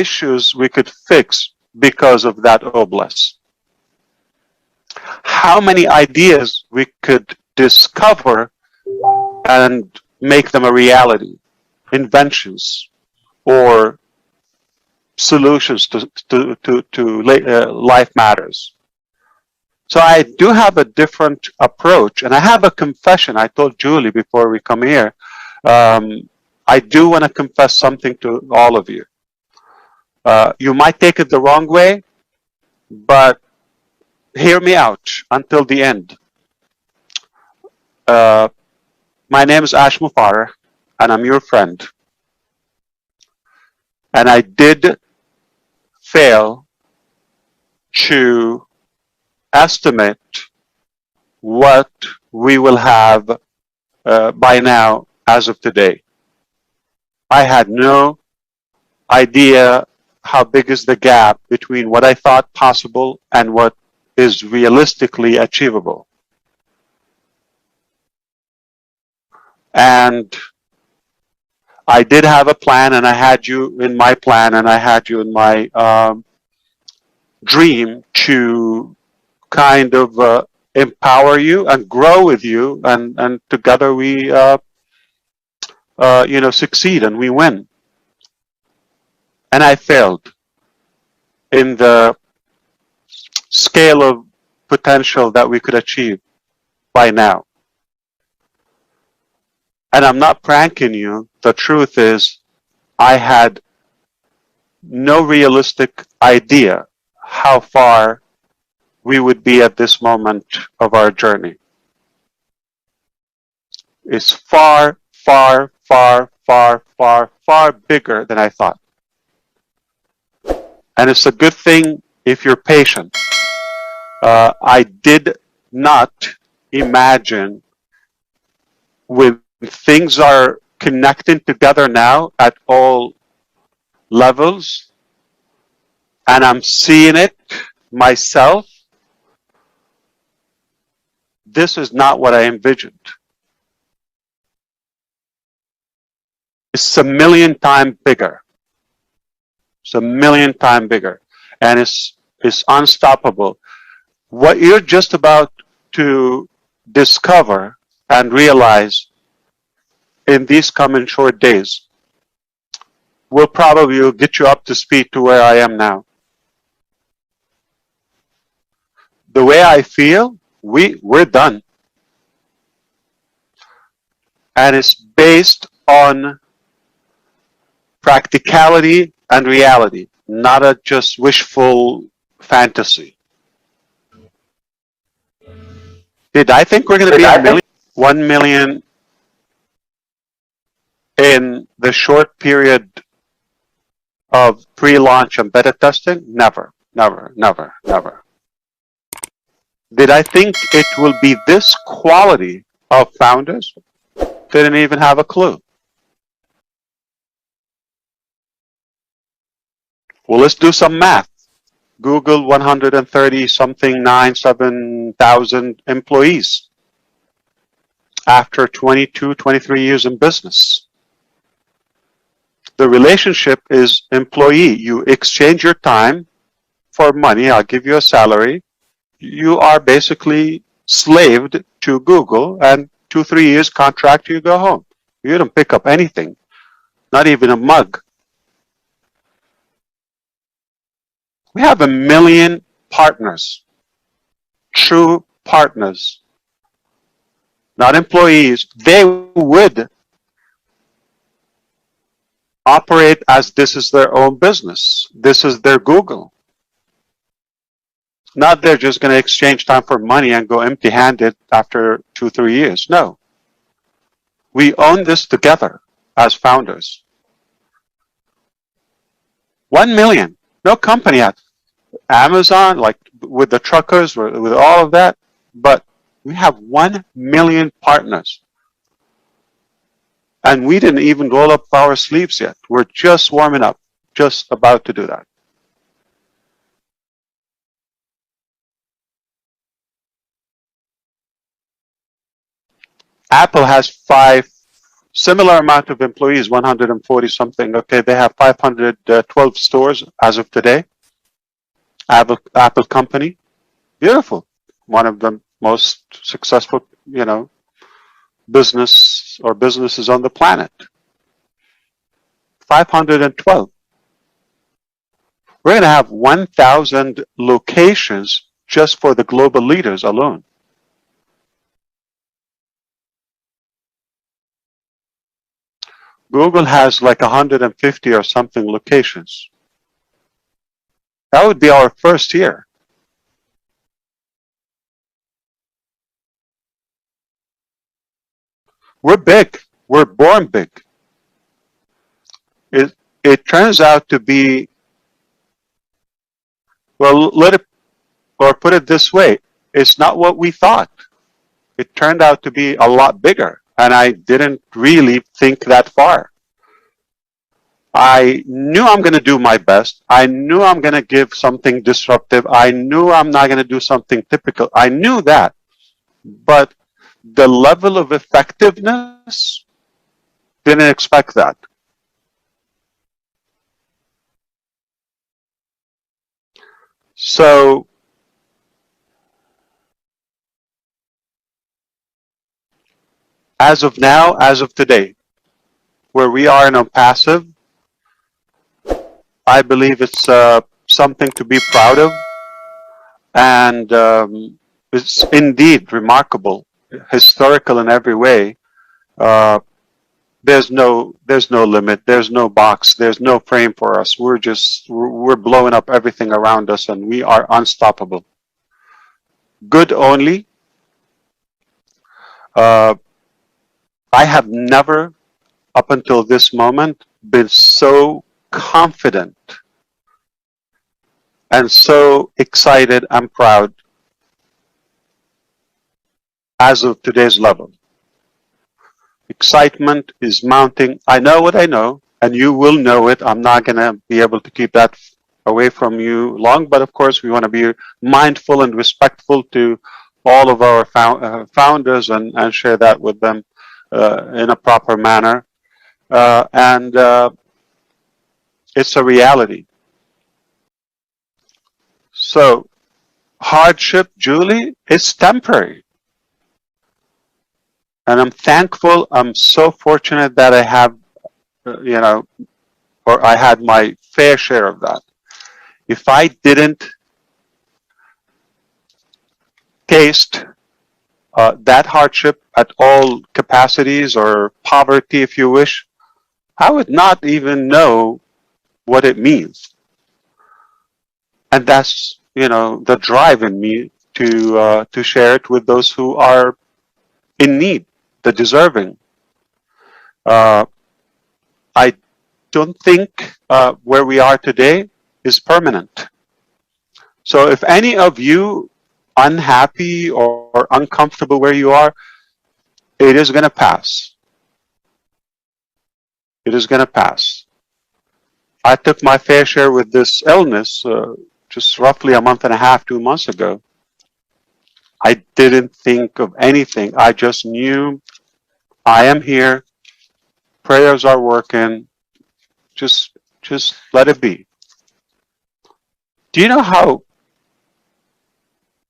issues we could fix because of that oblast. How many ideas we could discover and make them a reality, inventions or solutions to life matters. So I do have a different approach, and I have a confession. I told Julie before we come here, I do want to confess something to all of you. You might take it the wrong way, but hear me out until the end. My name is Ashmufareh, and I'm your friend. And I did fail to estimate what we will have by now as of today. I had no idea how big is the gap between what I thought possible and what is realistically achievable. And I did have a plan, and I had you in my plan, and I had you in my dream to kind of empower you and grow with you, and together we succeed and we win. And I failed in the scale of potential that we could achieve by now. And I'm not pranking you. The truth is, I had no realistic idea how far we would be at this moment of our journey. It's far, far, far, far, far, far bigger than I thought. And it's a good thing if you're patient. I did not imagine when things are connecting together now at all levels, and I'm seeing it myself, this is not what I envisioned. It's a million times bigger. It's a million times bigger, and it's unstoppable. What you're just about to discover and realize in these coming short days will probably get you up to speed to where I am now. The way I feel, we're done. And it's based on practicality and reality, not a just wishful fantasy. Did I think we're going to be a million? 1 million in the short period of pre-launch and beta testing? Never, never, never, never. Did I think it will be this quality of founders? Didn't even have a clue. Well, let's do some math. Google 130 something 97,000 employees after 22, 23 years in business. The relationship is employee. You exchange your time for money. I'll give you a salary. You are basically slaved to Google, and 2-3 years contract, you go home. You don't pick up anything, not even a mug. We have 1 million partners, true partners, not employees. They would operate as this is their own business. This is their Google. Not they're just going to exchange time for money and go empty-handed after 2-3 years. No. We own this together as founders. 1 million. No company at Amazon, like with the truckers, with all of that, but we have 1 million partners. And we didn't even roll up our sleeves yet. We're just warming up, just about to do that. Apple has 5 Similar amount of employees, 140 something. Okay, they have 512 stores as of today. Apple company, beautiful. One of the most successful, businesses on the planet. 512. We're going to have 1,000 locations just for the global leaders alone. Google has like 150 or something locations. That would be our first year. We're big. We're born big. It turns out to be, well, put it this way, it's not what we thought. It turned out to be a lot bigger, and I didn't really think that far. I knew I'm going to do my best. I knew I'm going to give something disruptive. I knew I'm not going to do something typical. I knew that. But the level of effectiveness, didn't expect that. So as of now, as of today, where we are in ONPASSIVE, I believe it's something to be proud of, and it's indeed remarkable, historical in every way. There's no limit, there's no box, there's no frame for us. We're blowing up everything around us, and we are unstoppable. Good only. I have never, up until this moment, been so confident and so excited and proud as of today's level. Excitement is mounting. I know what I know, and you will know it. I'm not going to be able to keep that away from you long, but of course we want to be mindful and respectful to all of our founders and share that with them in a proper manner. And it's a reality. So hardship, Julie, is temporary. And I'm thankful, I'm so fortunate that I have, or I had my fair share of that. If I didn't taste that hardship at all capacities, or poverty, if you wish, I would not even know what it means. And that's, the drive in me to share it with those who are in need, the deserving. I don't think where we are today is permanent. So if any of you unhappy or uncomfortable where you are, it is going to pass. It is going to pass. I took my fair share with this illness just roughly a month and a half, 2 months ago. I didn't think of anything. I just knew I am here. Prayers are working. Just let it be. Do you know how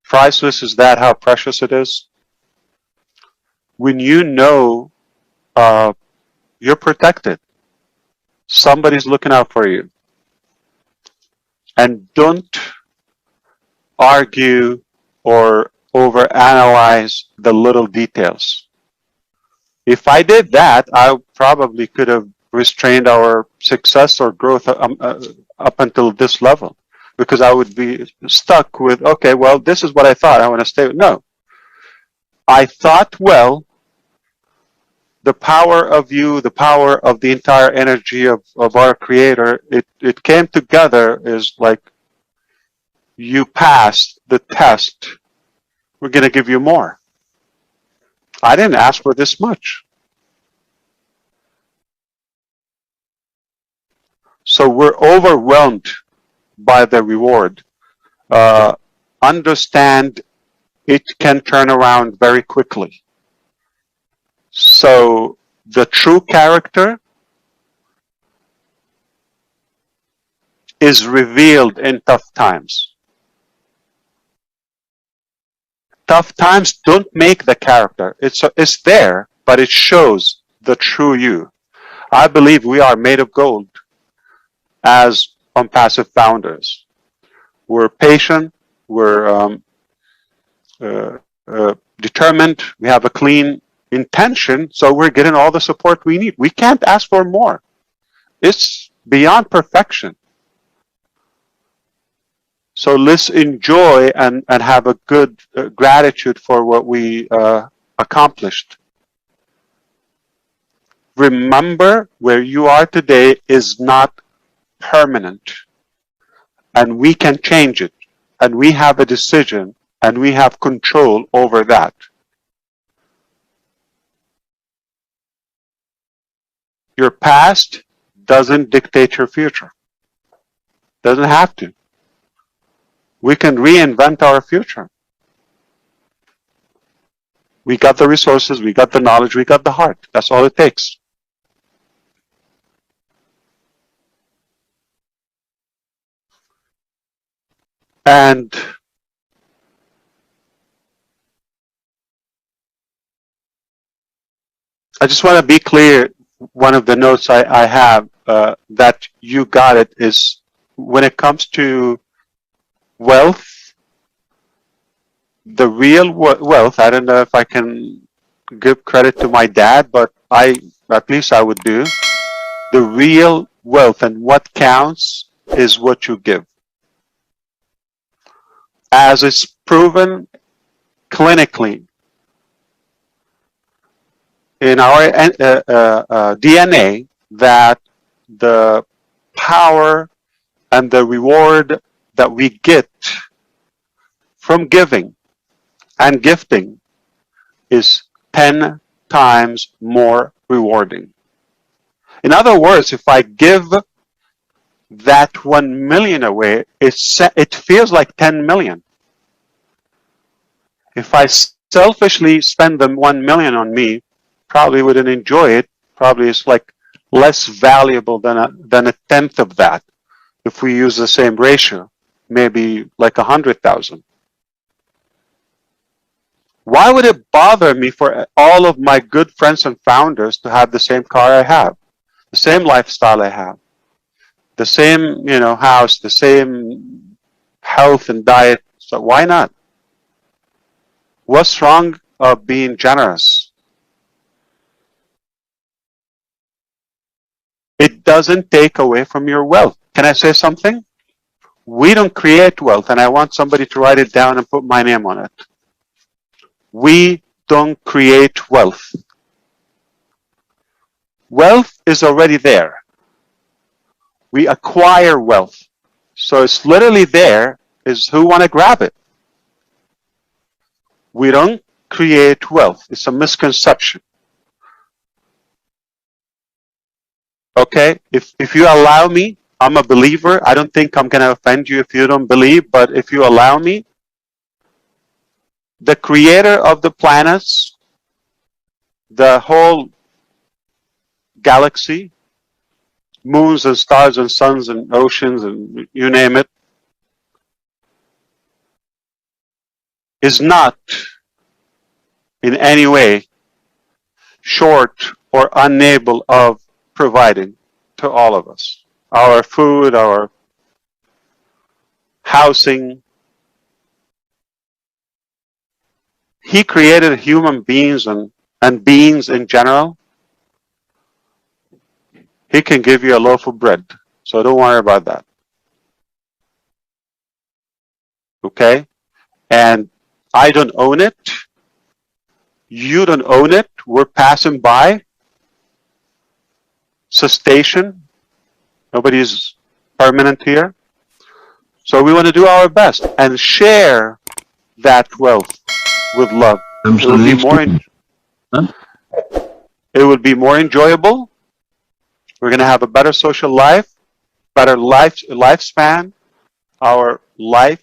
priceless is that? How precious it is? When you know you're protected. Somebody's looking out for you. And don't argue or overanalyze the little details. If I did that, I probably could have restrained our success or growth up until this level, because I would be stuck with, okay, well, this is what I thought. I want to stay with. No. I thought, well, the power of you, the power of the entire energy of our creator, it came together is like, you passed the test. We're going to give you more. I didn't ask for this much. So we're overwhelmed by the reward. Understand it can turn around very quickly. So The true character is revealed in tough times. Tough times don't make the character. It's there, but it shows the true you. I believe we are made of gold as ONPASSIVE founders. We're patient, we're determined, we have a clean intention, so we're getting all the support we need. We can't ask for more. It's beyond perfection. So let's enjoy and have a good gratitude for what we accomplished. Remember, where you are today is not permanent, and we can change it, and we have a decision, and we have control over that. Your past doesn't dictate your future. Doesn't have to. We can reinvent our future. We got the resources, we got the knowledge, we got the heart. That's all it takes. And I just want to be clear, one of the notes I have that you got it is when it comes to wealth, the real wealth, I don't know if I can give credit to my dad, but at least I would do. The real wealth and what counts is what you give. As it's proven clinically in our DNA, that the power and the reward that we get from giving and gifting is 10 times more rewarding. In other words, if I give that 1 million away, it feels like 10 million. If I selfishly spend the 1 million on me, probably wouldn't enjoy it. Probably it's like less valuable than a tenth of that. If we use the same ratio, maybe like 100,000. Why would it bother me for all of my good friends and founders to have the same car I have, the same lifestyle I have, the same, house, the same health and diet? So why not? What's wrong of being generous? It doesn't take away from your wealth. Can I say something? We don't create wealth, and I want somebody to write it down and put my name on it. We don't create wealth. Wealth is already there. We acquire wealth. So it's literally there, is who want to grab it. We don't create wealth. It's a misconception. Okay? If you allow me, I'm a believer. I don't think I'm going to offend you if you don't believe, but if you allow me, the creator of the planets, the whole galaxy, moons and stars and suns and oceans and you name it, is not in any way short or unable of providing to all of us our food, our housing. He created human beings and beings in general. He can give you a loaf of bread, so don't worry about that. Okay? And I don't own it. You don't own it. We're passing by. Cessation. Nobody's permanent here. So we want to do our best and share that wealth with love. It will be more enjoyable. We're going to have a better social life, better lifespan. Our life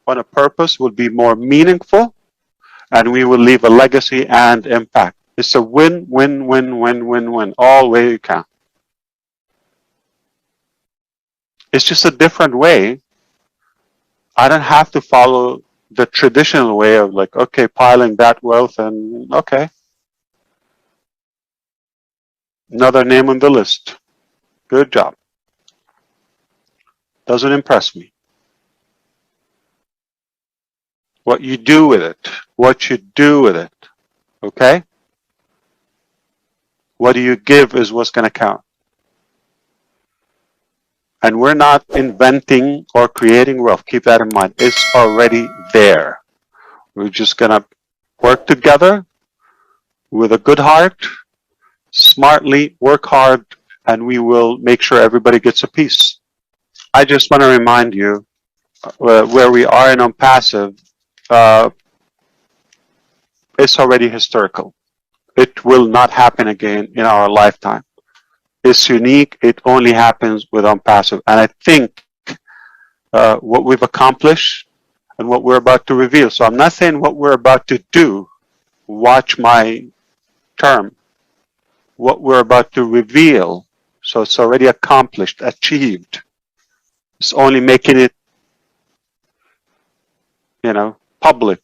on a purpose will be more meaningful, and we will leave a legacy and impact. It's a win, win, win, win, win, win, all way you can. It's just a different way. I don't have to follow the traditional way of like, okay, piling that wealth and okay, another name on the list. Good job. Doesn't impress me. What you do with it, what you do with it, okay? What do you give is what's going to count. And we're not inventing or creating wealth. Keep that in mind. It's already there. We're just going to work together with a good heart, smartly, work hard, and we will make sure everybody gets a piece. I just want to remind you where we are in ONPASSIVE, it's already historical. It will not happen again in our lifetime. It's unique. It only happens with ONPASSIVE. And I think what we've accomplished and what we're about to reveal. So I'm not saying what we're about to do. Watch my term. What we're about to reveal. So it's already accomplished, achieved. It's only making it, public